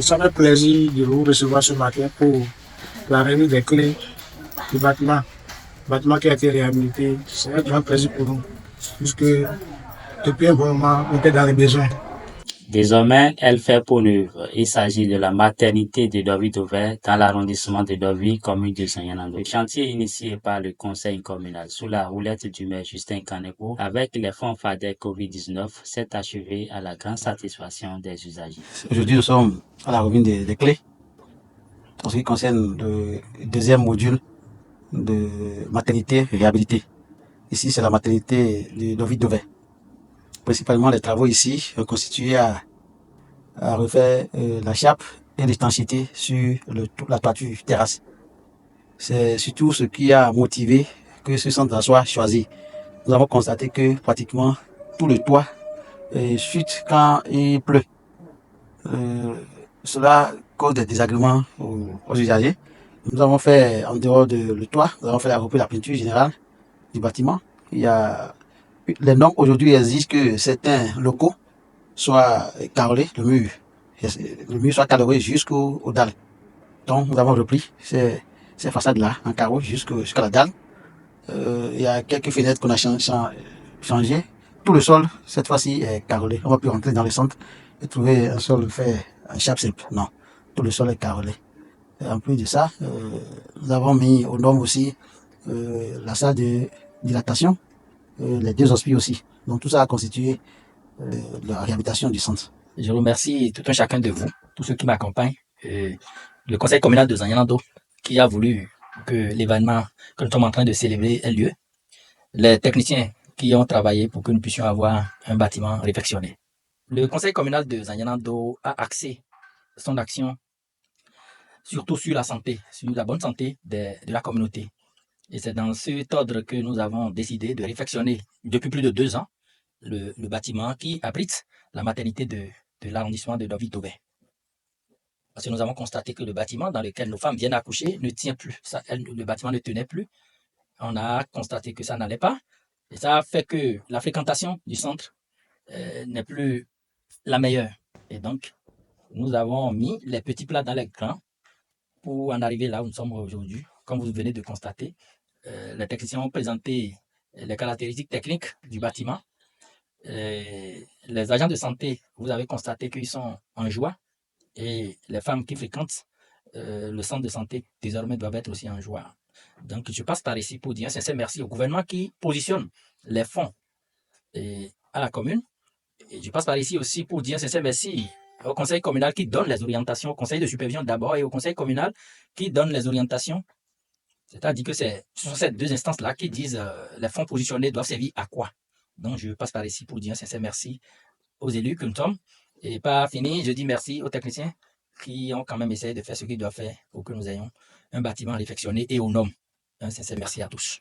Ça fait plaisir de vous recevoir ce matin pour la remise des clés du bâtiment. Le bâtiment qui a été réhabilité. C'est un grand plaisir pour nous, puisque depuis un bon moment, on était dans les besoins. Désormais, elle fait peau neuve. Il s'agit de la maternité de Dovi-Dover dans l'arrondissement de Dovi, commune de Sanyanando. Le chantier initié par le conseil communal sous la houlette du maire Justin Kanepo avec les fonds FADEC Covid-19 s'est achevé à la grande satisfaction des usagers. Aujourd'hui, nous sommes à la remise des clés en ce qui concerne le deuxième module de maternité réhabilité. Ici, c'est la maternité de Dovi-Dover. Principalement, les travaux ici ont constitué à refaire la chape et l'étanchéité sur la toiture terrasse. C'est surtout ce qui a motivé que ce centre soit choisi. Nous avons constaté que pratiquement tout le toit chute quand il pleut. Cela cause des désagréments aux usagers. Nous avons fait, en dehors de le toit, nous avons fait la peinture générale du bâtiment. Les normes aujourd'hui exigent que certains locaux soient carrelés, le mur soit carrelé jusqu'aux dalles. Donc nous avons repris ces façades-là en carreau jusqu'à la dalle. Il y a quelques fenêtres qu'on a changées. Tout le sol, cette fois-ci, est carrelé. On va plus rentrer dans le centre et trouver un sol fait en chape simple. Non, tout le sol est carrelé. Et en plus de ça, nous avons mis aux normes aussi la salle de dilatation, les 2 hospices aussi. Donc tout ça a constitué la réhabilitation du centre. Je remercie tout un chacun de vous, tous ceux qui m'accompagnent, le conseil communal de Zanyanando qui a voulu que l'événement que nous sommes en train de célébrer ait lieu, les techniciens qui ont travaillé pour que nous puissions avoir un bâtiment réfectionné. Le conseil communal de Zanyanando a axé son action surtout sur la santé, sur la bonne santé de la communauté. Et c'est dans cet ordre que nous avons décidé de réfectionner depuis plus de 2 ans le bâtiment qui abrite la maternité de l'arrondissement de Dovi-Dover. Parce que nous avons constaté que le bâtiment dans lequel nos femmes viennent accoucher ne tient plus. Le bâtiment ne tenait plus. On a constaté que ça n'allait pas. Et ça a fait que la fréquentation du centre n'est plus la meilleure. Et donc, nous avons mis les petits plats dans les grands pour en arriver là où nous sommes aujourd'hui. Comme vous venez de constater, les techniciens ont présenté les caractéristiques techniques du bâtiment. Les agents de santé, vous avez constaté qu'ils sont en joie. Et les femmes qui fréquentent le centre de santé désormais doivent être aussi en joie. Donc je passe par ici pour dire un sincère merci au gouvernement qui positionne les fonds à la commune. Et je passe par ici aussi pour dire un sincère merci au conseil communal qui donne les orientations, au conseil de supervision d'abord et au conseil communal qui donne les orientations. C'est-à-dire que ce sont ces 2 instances-là qui disent les fonds positionnés doivent servir à quoi. Donc je passe par ici pour dire un sincère merci aux élus que nous sommes. Et pas fini, je dis merci aux techniciens qui ont quand même essayé de faire ce qu'ils doivent faire pour que nous ayons un bâtiment réfectionné et aux normes. Un sincère merci à tous.